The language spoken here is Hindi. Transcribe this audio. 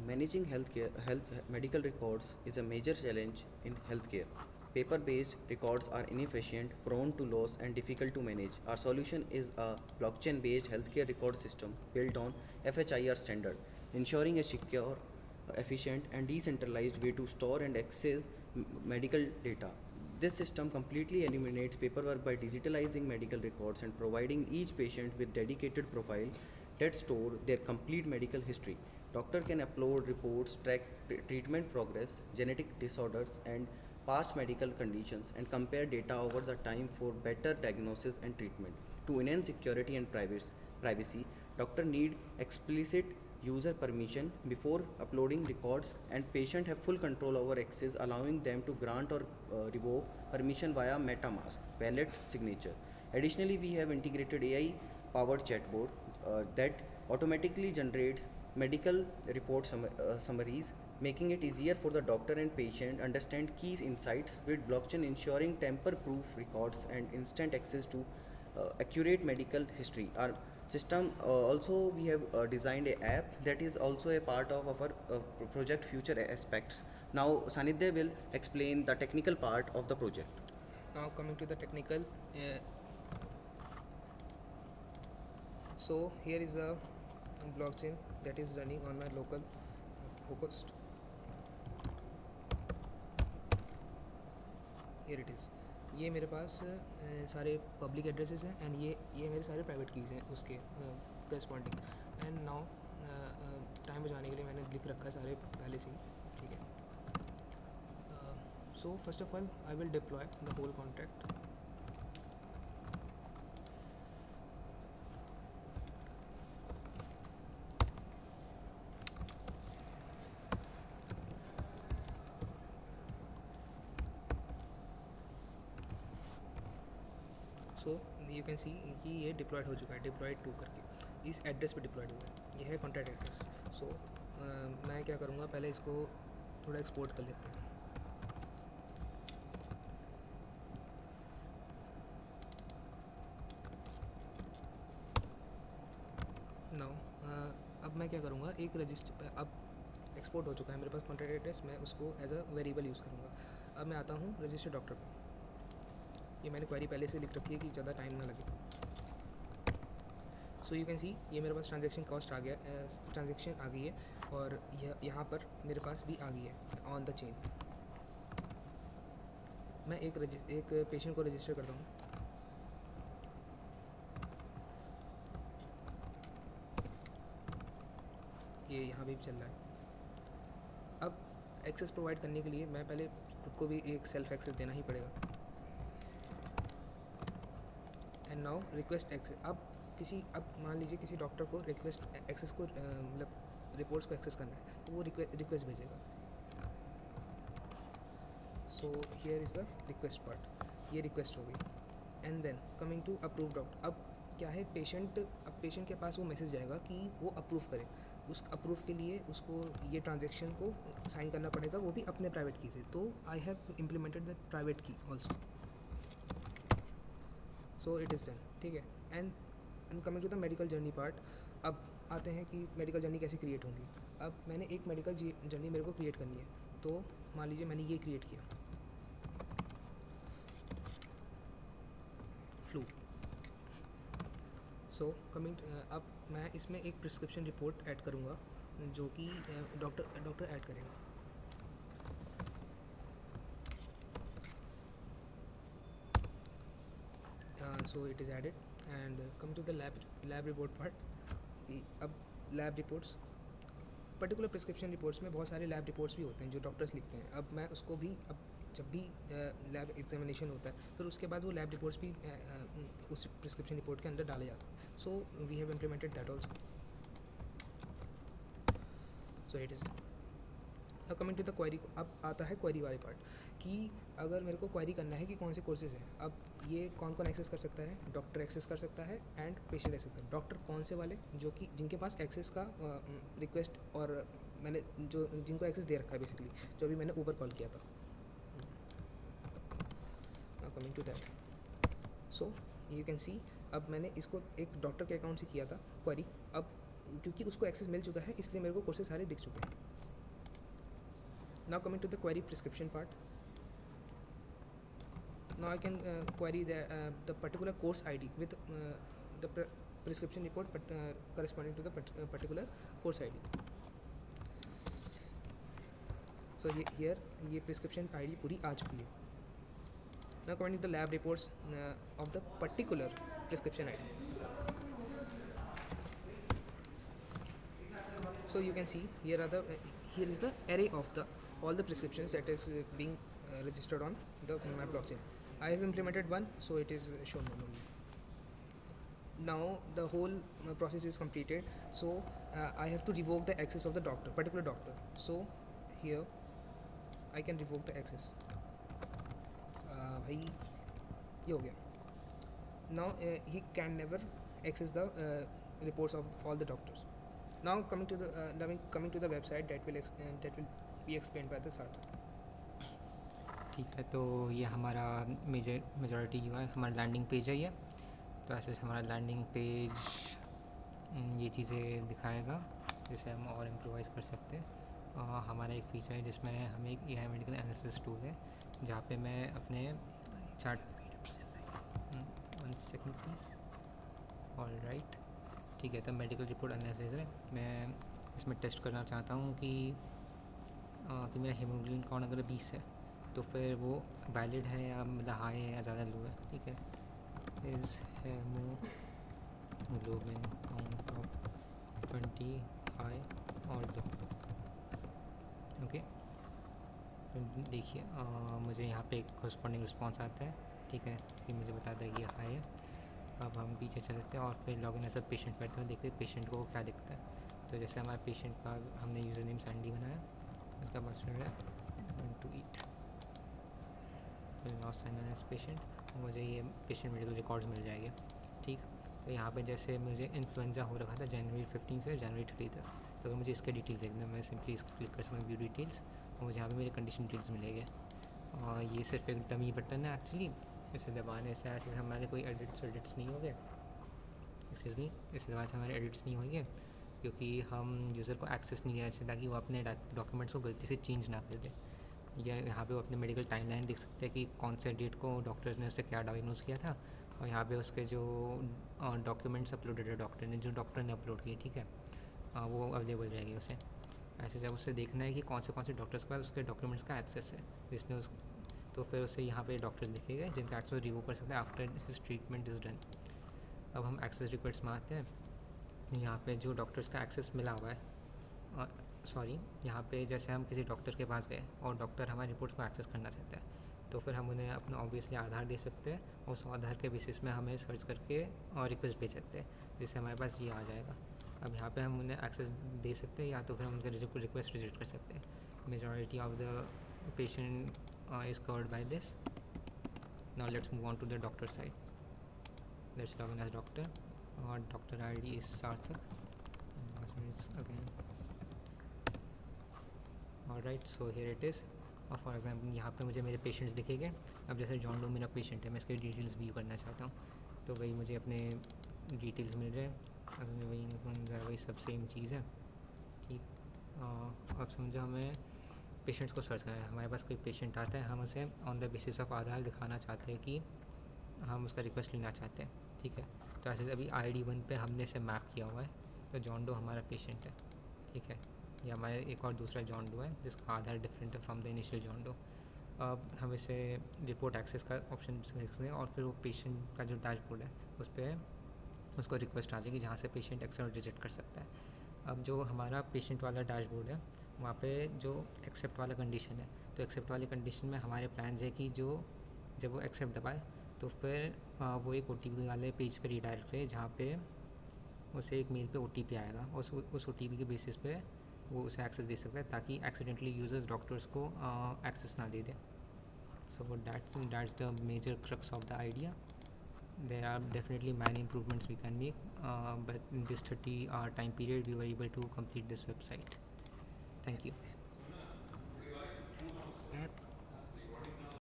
Managing medical records is a major challenge in healthcare. Paper-based records are inefficient, prone to loss, and difficult to manage. Our solution is a blockchain-based healthcare record system built on FHIR standard, ensuring a secure, efficient, and decentralized way to store and access medical data. This system completely eliminates paperwork by digitalizing medical records and providing each patient with dedicated profile that store their complete medical history. Doctor can upload reports, track treatment progress, genetic disorders, and past medical conditions, and compare data over the time for better diagnosis and treatment. To enhance security and privacy, doctor need explicit user permission before uploading records, and patient have full control over access, allowing them to grant or revoke permission via MetaMask wallet signature. Additionally, we have integrated AI powered chatbot that automatically generates medical report summaries, making it easier for the doctor and patient understand key insights, with blockchain ensuring tamper proof records and instant access to accurate medical history. Our system also, we have designed a app that is also a part of our project future aspects. Now Sanidhya will explain the technical part of the project. Now coming to the technical, so here is the blockchain that is running on my local host. Here it is. ये मेरे पास सारे पब्लिक एड्रेसेस हैं एंड ये मेरे सारे प्राइवेट कीज़ हैं उसके करस्पॉन्डिंग. एंड नाउ टाइम बचाने के लिए मैंने लिख रखा है सारे पहले से ही. ठीक है. So first of all I will deploy the whole contract. So you can see कि ये डिप्लॉयड हो चुका है, डिप्लॉयड 2 करके इस एड्रेस पे डिप्लॉयड हुआ है. ये है कॉन्टैक्ट एड्रेस. सो मैं क्या करूँगा, पहले इसको थोड़ा एक्सपोर्ट कर लेते हैं. नाउ अब मैं क्या करूँगा, एक रजिस्टर अब एक्सपोर्ट हो चुका है मेरे पास कॉन्टैक्ट एड्रेस, मैं उसको एज अ वेरिएबल यूज़ करूँगा. अब मैं आता हूँ रजिस्टर डॉक्टर पर. ये मैंने क्वेरी पहले से लिख रखी है कि ज़्यादा टाइम ना लगे. सो यू कैन सी ये मेरे पास ट्रांजैक्शन कॉस्ट आ गया, ट्रांजैक्शन आ गई है, और यहाँ पर मेरे पास भी आ गई है ऑन द चेन. मैं एक पेशेंट को रजिस्टर करता हूँ. ये यहाँ भी चल रहा है. अब एक्सेस प्रोवाइड करने के लिए मैं पहले खुद को भी एक सेल्फ एक्सेस देना ही पड़ेगा. And now request access. अब मान लीजिए किसी डॉक्टर को रिक्वेस्ट एक्सेस को मतलब रिपोर्ट्स को एक्सेस करना है, तो वो रिक्वेस्ट भेजेगा. So here is the request part. ये रिक्वेस्ट हो गई. And then coming to approve doctor. अब क्या है, अब पेशेंट के पास वो मैसेज जाएगा कि वो अप्रूव करे. उस अप्रूव के लिए उसको ये ट्रांजेक्शन को साइन करना पड़ेगा, वो भी अपने प्राइवेट की से. तो I have implemented the private key also. So it is done. ठीक है. And coming to the medical journey part. अब आते हैं कि मेडिकल जर्नी कैसे क्रिएट होंगी. अब मैंने एक मेडिकल जर्नी मेरे को क्रिएट करनी है. तो मान लीजिए मैंने ये क्रिएट किया, फ्लू. सो कमिंग अब मैं इसमें एक प्रिस्क्रिप्शन रिपोर्ट ऐड करूँगा जो कि डॉक्टर ऐड करेगा. So it is added. And come to the lab report part. अब lab reports, particular prescription reports में बहुत सारे लैब रिपोर्ट्स भी होते हैं जो डॉक्टर्स लिखते हैं. अब मैं उसको भी, अब जब भी लैब एग्जामिनेशन होता है फिर उसके बाद वो लैब रिपोर्ट्स भी उस प्रिस्क्रिप्शन रिपोर्ट के अंदर डाले जाते हैं. So we have implemented that also. So it is. अब कमिंग टू द क्वेरी. अब आता है क्वेरी वाले पार्ट कि अगर मेरे को क्वेरी करना है कि कौन से कोर्सेज हैं. अब ये कौन कौन एक्सेस कर सकता है, डॉक्टर एक्सेस कर सकता है एंड पेशेंट एक्सेस कर. डॉक्टर कौन से वाले, जो कि जिनके पास एक्सेस का रिक्वेस्ट, और मैंने जो जिनको एक्सेस दे रखा है बेसिकली, जो अभी मैंने ऊपर कॉल किया था. Coming to that. So you can see अब मैंने इसको एक डॉक्टर के अकाउंट से किया था क्वेरी. अब क्योंकि उसको एक्सेस मिल चुका है इसलिए मेरे को कोर्सेज सारे दिख चुके हैं. Now coming to the query prescription part. Now I can query the particular course ID with the prescription report corresponding to the particular course ID. So here ये prescription ID पूरी आ चुकी है. Now coming to the lab reports of the particular prescription ID. So you can see here are the here is the array of the all the prescriptions that is being registered on the my blockchain. I have implemented one, so it is shown one only. Now the whole process is completed, so I have to revoke the access of the doctor, particular doctor. So here I can revoke the access. भाई ये हो गया. Now he can never access the reports of all the doctors. Now coming to the website that will be explained by the Sarthak. ठीक है, तो ये हमारा मेजॉरिटी जो है हमारा लैंडिंग पेज है ये. तो ऐसे हमारा लैंडिंग पेज ये चीज़ें दिखाएगा जिसे हम और इम्प्रोवाइज़ कर सकते हैं. हमारा एक फीचर है जिसमें हमें एक AI मेडिकल एनालिसिस टूल है जहाँ पे मैं अपने चार्ट 1 सेकंड प्लीज़. ऑलराइट, ठीक है. तो मेडिकल रिपोर्ट एनालिसिस है. मैं इसमें टेस्ट करना चाहता हूँ कि मेरा हीमोग्लोबिन काउंट अगर 20 है तो फिर वो वैलिड है या मतलब हाई है या ज़्यादा लो है. ठीक है. Is haemoglobin count of 20 high और लो. ओके, देखिए मुझे यहाँ पे एक कॉरस्पॉन्डिंग रिस्पॉन्स आता है. ठीक है, कि मुझे बताता है कि हाई है. अब हम पीछे चलते हैं और फिर लॉगिन एज अ पेशेंट करते हैं, देखते हैं पेशेंट को क्या दिखता है. तो जैसे हमारे पेशेंट का हमने यूज़र नेम सैंडी बनाया, इसका पासवर्ड है 128. Sign in as patient. मुझे ये पेशेंट मेडिकल रिकॉर्ड्स मिल जाएंगे. ठीक. तो यहाँ पे जैसे मुझे इन्फ्लुएंजा हो रखा था जनवरी 15 से जनवरी 30 तक, तो अगर मुझे इसके डिटेल्स देखना मैं सिंपली इसको क्लिक कर सकता हूँ व्यू डिटेल्स और मुझे यहाँ पे मेरे कंडीशन डिटेल्स मिलेंगे. और ये सिर्फ एक डमी बटन है एक्चुअली. इसे दबाने से ऐसे हमारे कोई एडिट्स नहीं हो गए. एक्सक्यूज़ मी, इसे दबाने से हमारे एडिट्स नहीं होंगे क्योंकि हम यूज़र को एक्सेस नहीं देना चाहिए ताकि वो अपने डॉक्यूमेंट्स को गलती से चेंज ना कर दे. या यहाँ पे वो अपने मेडिकल टाइमलाइन देख सकते हैं कि कौन से डेट को डॉक्टर ने उससे क्या डायग्नोज किया था और यहाँ पे उसके जो डॉक्यूमेंट्स अपलोडेड है डॉक्टर ने अपलोड किए. ठीक है, वो अवेलेबल रहेगी उसे. ऐसे जब उसे देखना है कि कौन से डॉक्टर्स के पास उसके डॉक्यूमेंट्स का एक्सेस है जिसने उस तो फिर उसे यहाँ पे डॉक्टर्स दिखेगा जिनका एक्सेस रिवोक कर सकते हैं after his treatment is done. अब हम एक्सेस रिक्वेस्ट में आते हैं. यहाँ पे जो डॉक्टर्स का एक्सेस मिला हुआ है यहाँ पे जैसे हम किसी डॉक्टर के पास गए और डॉक्टर हमारी रिपोर्ट्स को एक्सेस करना चाहता है तो फिर हम उन्हें अपना ऑब्वियसली आधार दे सकते हैं. उस आधार के बेसिस में हमें सर्च करके और रिक्वेस्ट भेज सकते हैं जिससे हमारे पास ये आ जाएगा. अब यहाँ पे हम उन्हें एक्सेस दे सकते हैं या तो फिर हम उनका रिक्वेस्ट रिजेक्ट कर सकते हैं. Majority of the patient is covered by this. Now let's move on to the doctor side. Let's log in as doctor. Our doctor ID is Sarthak. And password is again. Alright, so here it is. For example, यहाँ पे मुझे मेरे पेशेंट्स दिखेंगे. अब जैसे जॉन डो मेरा पेशेंट है, मैं इसके डिटेल्स व्यू करना चाहता हूँ तो वही मुझे अपने डिटेल्स मिल रहे हैं. वही सब सेम चीज़ है. ठीक. अब समझो हमें पेशेंट्स को सर्च करना है. हमारे पास कोई पेशेंट आता है, हम उसे ऑन द बेसिस ऑफ आधार दिखाना चाहते हैं कि हम उसका रिक्वेस्ट लेना चाहते हैं. ठीक है, तो ऐसे अभी ID1 पे हमने इसे मैप किया हुआ है. तो जॉन डो हमारा पेशेंट है. ठीक है, ये हमारे एक और दूसरा जॉन डो है जिसका आधार डिफरेंट है from the initial John Doe. अब हम इसे रिपोर्ट एक्सेस का ऑप्शन सेलेक्ट करें और फिर वो पेशेंट का जो डैशबोर्ड है उस पर उसको रिक्वेस्ट आ जाएगी जहाँ से पेशेंट एक्सेप्ट और रिजेक्ट कर सकता है. अब जो हमारा पेशेंट वाला डैशबोर्ड है वहाँ पे जो एक्सेप्ट वाला कंडीशन है, तो एक्सेप्ट वाली कंडीशन में हमारे प्लान्स है कि जब वो एक्सेप्ट दबाए तो फिर वो एक OTP वाले पेज पे रीडायरेक्ट करे जहाँ पे उसे एक मेल पे OTP आएगा. उस OTP के बेसिस पे वो उसे एक्सेस दे सकता है ताकि एक्सीडेंटली यूजर्स डॉक्टर्स को एक्सेस ना दे दे. So that's the major crux of the idea. There are definitely many improvements we can make, but in this 30-hour time period we were able to complete this website. Thank you.